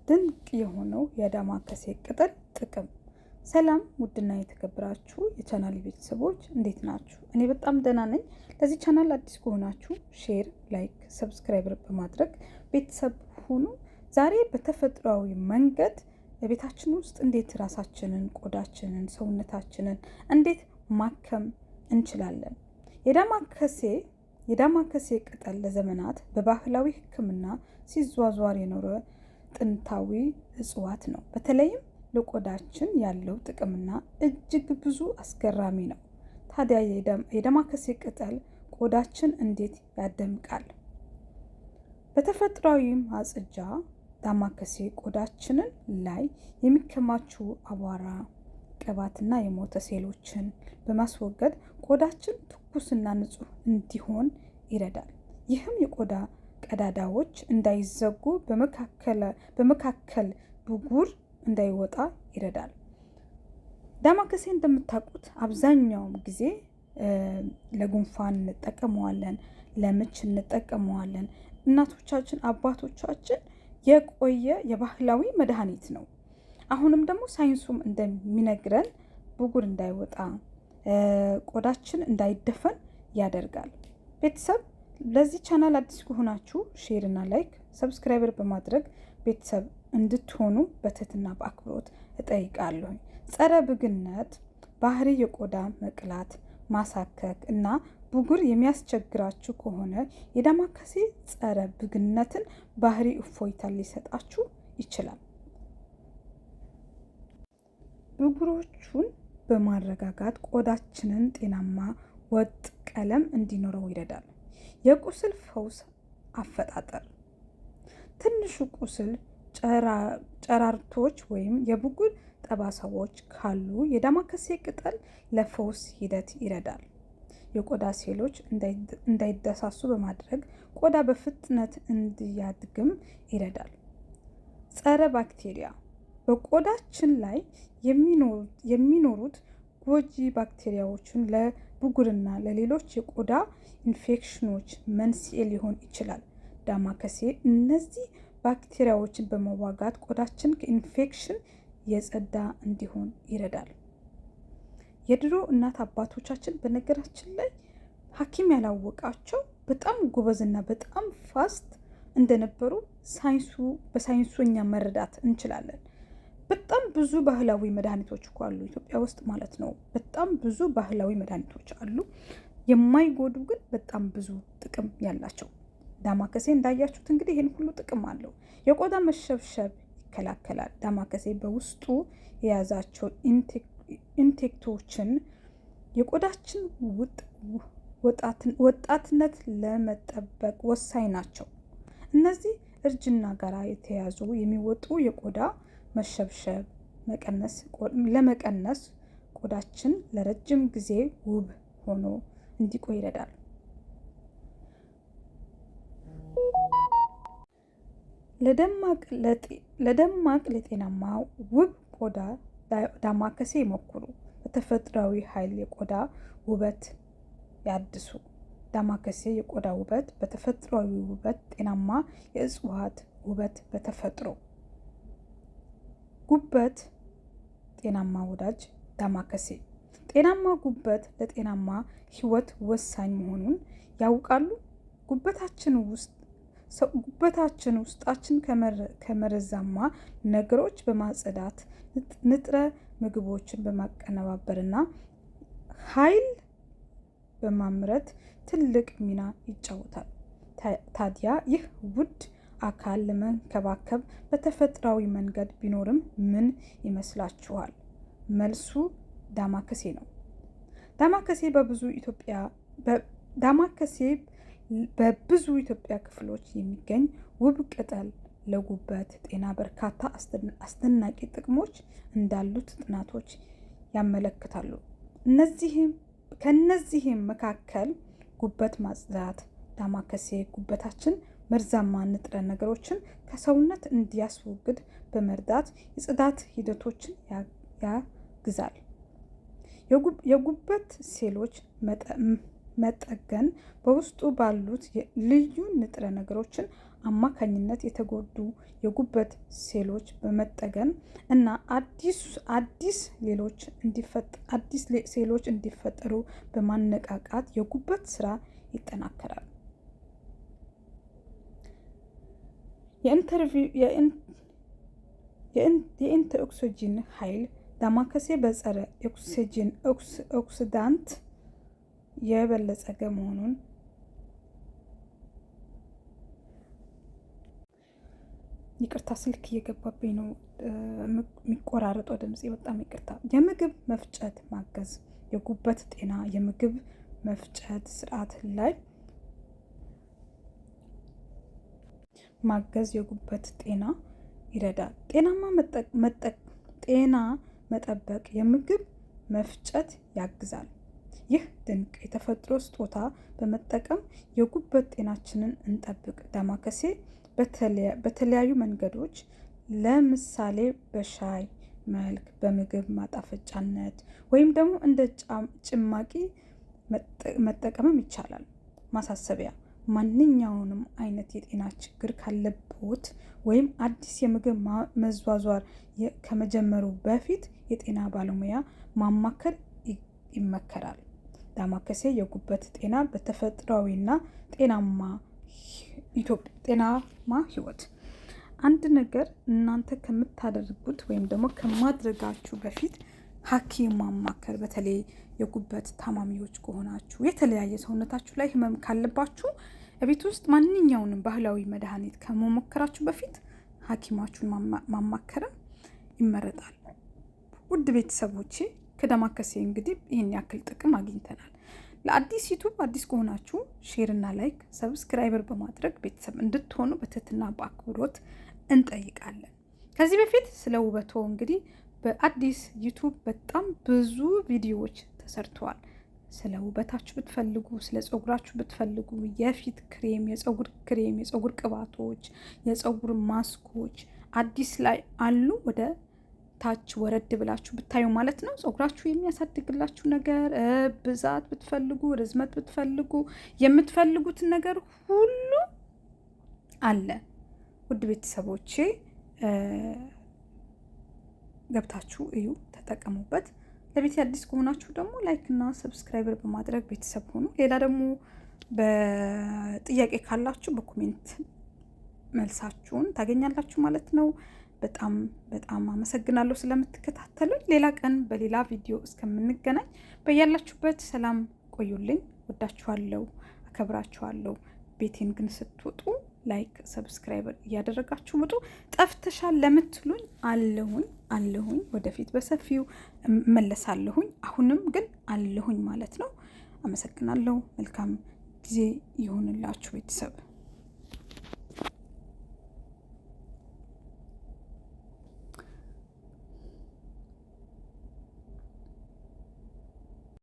ድንቅ የሆነው የዳማከሴ ቅጠል ጥቅም። ሰላም ውድና የተከበራችሁ የቻናል ቤተሰቦች እንዴት ናችሁ? እኔ በጣም ደህና ነኝ። ለዚህ ቻናል አዲስ ከሆናችሁ ሼር፣ ላይክ፣ ሰብስክራይብ በማድረግ ቤተሰብ ሁኑ። ዛሬ በተፈጥሯዊ መንገድ በቤታችን ውስጥ እንዴት ራሳችንን፣ ቆዳችንን፣ ሰውነታችንን እንዴት ማከም እንችላለን? የዳማከሴ ቅጠል ለዘመናት በባህላዊ ሕክምና ሲዟዟር የኖረ ጥንታዊ እጽዋት ነው። በተለይም ለቆዳችን ያለው ጥቅምና እጅግ ብዙ አስገራሚ ነው። ታዲያ የዳማከሴ ቅጠል ቆዳችን እንዴት ያደምቃል? በተፈጥሯዊ ማጽጃ ዳማከሴ ቆዳችንን ላይ የሚከማቹ አቧራ፣ ቅባትና የሞተ ሴሎችን በማስወገድ ቆዳችን ትኩስና ንጹህ እንዲሆን ይረዳል። ይህም የቆዳ ቀዳዳዎች እንዳይዘጉ በመካከል ብጉር እንዳይወጣ ይረዳል። ዳማከሴ እንደምታውቁት አብዛኛውም ጊዜ ለጉንፋን እንጠቀመዋለን፣ ለምች እንጠቀመዋለን። እናቶቻችን፣ አባቶቻችን የቆየ የባህላዊ መድኃኒት ነው። አሁንም ደግሞ ሳይንሱም እንደሚነግረን ብጉር እንዳይወጣ፣ ቆዳችን እንዳይደፈን ያደርጋል። ቤተሰብ ለዚህ ቻናል አዲስ ከሆናችሁ ሼር እና ላይክ ሰብስክራይበር በማድረግ ቤተሰብ እንድትሆኑ በትህትና በአክብሮት እጠይቃለሁ። ጸረ ብግነት ባህሪ የቆዳ መቅላት፣ ማሳከክ እና ብጉር የሚያስቸግራችሁ ከሆነ የዳማከሴ ጸረ ብግነትን ባህሪ እፎይታ ሊሰጣችሁ ይችላል። ብጉሮቹን በማረጋጋት ቆዳችንን ጤናማ ወጥ ቀለም እንዲኖረው ይረዳል። የቁስል ፈውስ አፈጣጠር ትንሹ ቁስል፣ ጨራርቶች ወይም የብጉር ጠባሳዎች ካሉ የዳማከሴ ቅጠል ለፈውስ ሂደት ይረዳል። የቆዳ ሴሎች እንዳይደሳሱ በማድረግ ቆዳ በፍጥነት እንዲያድግም ይረዳል። ጸረ ባክቴሪያ በቆዳችን ላይ የሚኖሩት ጎጂ ባክቴሪያዎችን ለብጉርና ለሌሎች የቆዳ ኢንፌክሽኖች መንስኤ ሊሆን ይችላል። ዳማከሴ እነዚህ ባክቴሪያዎችን በመዋጋት ቆዳችን ከኢንፌክሽን የጸዳ እንዲሆን ይረዳል። የድሮ እናት አባቶቻችን በነገራችን ላይ ሐኪም ያላወቃቸው በጣም ጎበዝና በጣም ፋስት እንደነበሩ በሳይንሱ እኛ መረዳት እንችላለን። በጣም ብዙ ባህላዊ መድኃኒቶች እኮ አሉ ኢትዮጵያ ውስጥ ማለት ነው። በጣም ብዙ ባህላዊ መድኃኒቶች አሉ፣ የማይጎዱ ግን በጣም ብዙ ጥቅም ያላቸው። ዳማከሴ እንዳያችሁት እንግዲህ ይህን ሁሉ ጥቅም አለው። የቆዳ መሸብሸብ ይከላከላል። ዳማከሴ በውስጡ የያዛቸው ኢንቴክቶችን የቆዳችን ወጣትነት ለመጠበቅ ወሳኝ ናቸው። እነዚህ እርጅና ጋር የተያዙ የሚወጡ የቆዳ መሸብሸብ ለመቀነስ ቆዳችን ለረጅም ጊዜ ውብ ሆኖ እንዲቆይ ይረዳል። ለደማቅ ለጤናማ ውብ ቆዳ ዳማከሴ ይሞክሩ። በተፈጥሯዊ ኃይል የቆዳ ውበት ያድሱ። ዳማከሴ የቆዳ ውበት፣ በተፈጥሯዊ ውበት፣ ጤናማ የእጽዋት ውበት በተፈጥሮ። ጉበት ጤናማ ወዳጅ ዳማከሴ። ጤናማ ጉበት ለጤናማ ሕይወት ወሳኝ መሆኑን ያውቃሉ? ጉበታችን ውስጣችን ከመርዛማ ነገሮች በማጽዳት ንጥረ ምግቦችን በማቀነባበርና ኃይል በማምረት ትልቅ ሚና ይጫወታል። ታዲያ ይህ ውድ አካል ለመንከባከብ በተፈጥሯዊ መንገድ ቢኖርም ምን ይመስላችኋል? መልሱ ዳማከሴ ነው። ዳማከሴ በብዙ ኢትዮጵያ ክፍሎች የሚገኝ ውብ ቅጠል ለጉበት ጤና በርካታ አስደናቂ ጥቅሞች እንዳሉት ጥናቶች ያመለክታሉ። ከነዚህም መካከል ጉበት ማጽዳት። ዳማከሴ ጉበታችን መርዛማ ንጥረ ነገሮችን ከሰውነት እንዲያስወግድ በመርዳት የጽዳት ሂደቶችን ያግዛል። የጉበት ሴሎች መጠገን በውስጡ ባሉት ልዩ ንጥረ ነገሮችን አማካኝነት የተጎዱ የጉበት ሴሎች በመጠገን እና አዲስ ሴሎች እንዲፈጠሩ በማነቃቃት የጉበት ስራ ይጠናከራል። የኢንተርኦክሲጅን ኃይል ዳማከሴ በጸረ ኦክሲዳንት የበለጸገ መሆኑን ይቅርታ ስልክ እየገባብኝ ነው የሚቆራረጠው ድምጽ፣ በጣም ይቅርታ። የምግብ መፍጨት ማገዝ የጉበት ጤና የምግብ መፍጨት ስርዓት ላይ ማገዝ የጉበት ጤና ይረዳል። ጤና መጠበቅ የምግብ መፍጨት ያግዛል። ይህ ድንቅ የተፈጥሮ ስጦታ በመጠቀም የጉበት ጤናችንን እንጠብቅ። ዳማከሴ በተለያዩ መንገዶች ለምሳሌ በሻይ መልክ፣ በምግብ ማጣፈጫነት ወይም ደግሞ እንደ ጭማቂ መጠቀምም ይቻላል። ማሳሰቢያ፣ ማንኛውንም አይነት የጤና ችግር ካለቦት ወይም አዲስ የምግብ መዟዟር ከመጀመሩ በፊት የጤና ባለሙያ ማማከር ይመከራል። ዳማከሴ የጉበት ጤና በተፈጥሯዊና ጤናማ ህይወት። አንድ ነገር እናንተ ከምታደርጉት ወይም ደግሞ ከማድረጋችሁ በፊት ሐኪም ማማከር። በተለይ የጉበት ታማሚዎች ከሆናችሁ የተለያየ ሰውነታችሁ ላይ ህመም ካለባችሁ ቤት ውስጥ ማንኛውንም ባህላዊ መድኃኒት ከመሞከራችሁ በፊት ሐኪማችሁን ማማከርም ይመረጣል። ውድ ቤተሰቦቼ ከዳማከሴ እንግዲህ ይህን ያክል ጥቅም አግኝተናል። ለአዲስ ዩቱብ አዲስ ከሆናችሁ ሼር እና ላይክ ሰብስክራይበር በማድረግ ቤተሰብ እንድትሆኑ በትህትና በአክብሮት እንጠይቃለን። ከዚህ በፊት ስለ ውበቶ እንግዲህ በአዲስ ዩቱብ በጣም ብዙ ቪዲዮዎች ተሰርተዋል። ስለ ውበታችሁ ብትፈልጉ፣ ስለ ፀጉራችሁ ብትፈልጉ የፊት ክሬም፣ የፀጉር ቅባቶች፣ የፀጉር ማስኮች አዲስ ላይ አሉ። ወደ ታች ወረድ ብላችሁ ብታዩ ማለት ነው። ፀጉራችሁ የሚያሳድግላችሁ ነገር ብዛት ብትፈልጉ፣ ርዝመት ብትፈልጉ፣ የምትፈልጉትን ነገር ሁሉ አለ። ውድ ቤተሰቦቼ ገብታችሁ እዩ፣ ተጠቀሙበት። ለቤት አዲስ ከሆናችሁ ደግሞ ላይክ እና ሰብስክራይበር በማድረግ ቤተሰብ ሆኑ። ሌላ ደግሞ በጥያቄ ካላችሁ በኮሜንት መልሳችሁን ታገኛላችሁ ማለት ነው። በጣም በጣም አመሰግናለሁ ስለምትከታተሉኝ። ሌላ ቀን በሌላ ቪዲዮ እስከምንገናኝ በያላችሁበት ሰላም ቆዩልኝ። ወዳችኋለሁ፣ አከብራችኋለሁ። ቤቴን ግን ስትወጡ ላይክ ሰብስክራይበር እያደረጋችሁ ውጡ። ጠፍተሻል ለምትሉኝ አለሁኝ ወደፊት በሰፊው እመለሳለሁኝ። አሁንም ግን አለሁኝ ማለት ነው። አመሰግናለሁ። መልካም ጊዜ ይሁንላችሁ ቤተሰብ።